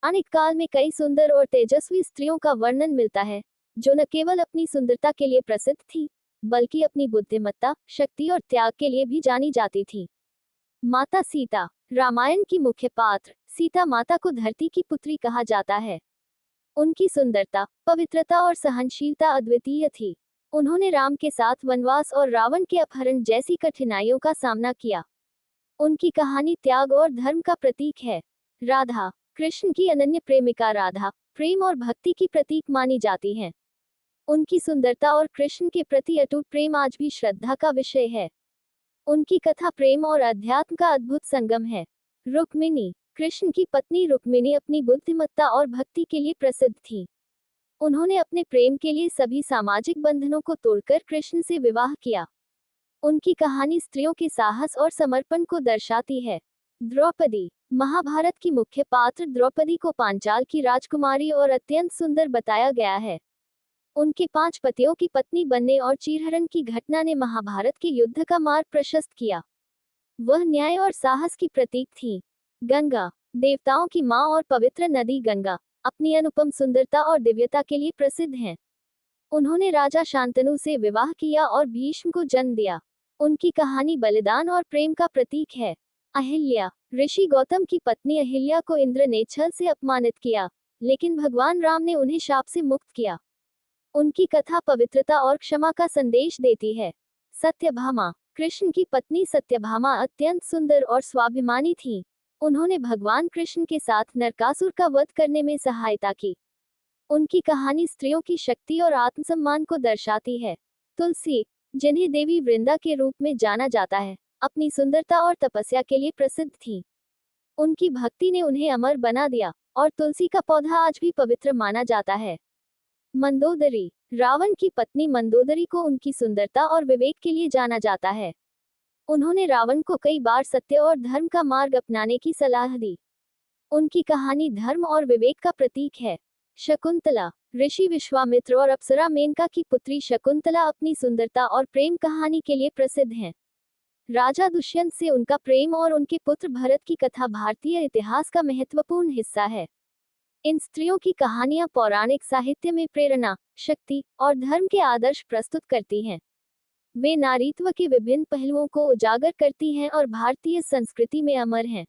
पौराणिक काल में कई सुंदर और तेजस्वी स्त्रियों का वर्णन मिलता है, जो न केवल अपनी सुंदरता के लिए प्रसिद्ध थी, बल्कि अपनी बुद्धिमत्ता, शक्ति और त्याग के लिए भी जानी जाती थी। माता सीता। रामायण की मुख्य पात्र सीता माता को धरती की पुत्री कहा जाता है। उनकी सुंदरता, पवित्रता और सहनशीलता अद्वितीय थी। उन्होंने राम के साथ वनवास और रावण के अपहरण जैसी कठिनाइयों का सामना किया। उनकी कहानी त्याग और धर्म का प्रतीक है। राधा। कृष्ण की अनन्य प्रेमिका राधा, प्रेम और भक्ति की प्रतीक मानी जाती हैं। उनकी सुंदरता और कृष्ण के प्रति अटूट प्रेम आज भी श्रद्धा का विषय है। उनकी कथा प्रेम और अध्यात्म का अद्भुत संगम है। रुक्मिणी। कृष्ण की पत्नी रुक्मिणी अपनी बुद्धिमत्ता और भक्ति के लिए प्रसिद्ध थी। उन्होंने अपने प्रेम के लिए सभी सामाजिक बंधनों को तोड़कर कृष्ण से विवाह किया। उनकी कहानी स्त्रियों के साहस और समर्पण को दर्शाती है। द्रौपदी। महाभारत की मुख्य पात्र द्रौपदी को पांचाल की राजकुमारी और अत्यंत सुंदर बताया गया है। उनके 5 पतियों की पत्नी बनने और चीरहरण की घटना ने महाभारत के युद्ध का मार्ग प्रशस्त किया। वह न्याय और साहस की प्रतीक थी। गंगा। देवताओं की मां और पवित्र नदी गंगा अपनी अनुपम सुंदरता और दिव्यता के लिए प्रसिद्ध हैं। उन्होंने राजा शांतनु से विवाह किया और भीष्म को जन्म दिया। उनकी कहानी बलिदान और प्रेम का प्रतीक है। अहिल्या। ऋषि गौतम की पत्नी अहिल्या को इंद्र ने छल से अपमानित किया, लेकिन भगवान राम ने उन्हें शाप से मुक्त किया। उनकी कथा पवित्रता और क्षमा का संदेश देती है। सत्यभामा। कृष्ण की पत्नी सत्यभामा अत्यंत सुंदर और स्वाभिमानी थी। उन्होंने भगवान कृष्ण के साथ नरकासुर का वध करने में सहायता की। उनकी कहानी स्त्रियों की शक्ति और आत्मसम्मान को दर्शाती है। तुलसी। जिन्हें देवी वृंदा के रूप में जाना जाता है, अपनी सुंदरता और तपस्या के लिए प्रसिद्ध थी। उनकी भक्ति ने उन्हें अमर बना दिया, और तुलसी का पौधा आज भी पवित्र माना जाता है। मंदोदरी। रावण की पत्नी मंदोदरी को उनकी सुंदरता और विवेक के लिए जाना जाता है। उन्होंने रावण को कई बार सत्य और धर्म का मार्ग अपनाने की सलाह दी। उनकी कहानी धर्म और विवेक का प्रतीक है। शकुंतला। ऋषि विश्वामित्र और अप्सरा मेनका की पुत्री शकुंतला अपनी सुंदरता और प्रेम कहानी के लिए प्रसिद्ध हैं। राजा दुष्यंत से उनका प्रेम और उनके पुत्र भरत की कथा भारतीय इतिहास का महत्वपूर्ण हिस्सा है। इन स्त्रियों की कहानियां पौराणिक साहित्य में प्रेरणा, शक्ति और धर्म के आदर्श प्रस्तुत करती हैं। वे नारीत्व के विभिन्न पहलुओं को उजागर करती हैं और भारतीय संस्कृति में अमर हैं।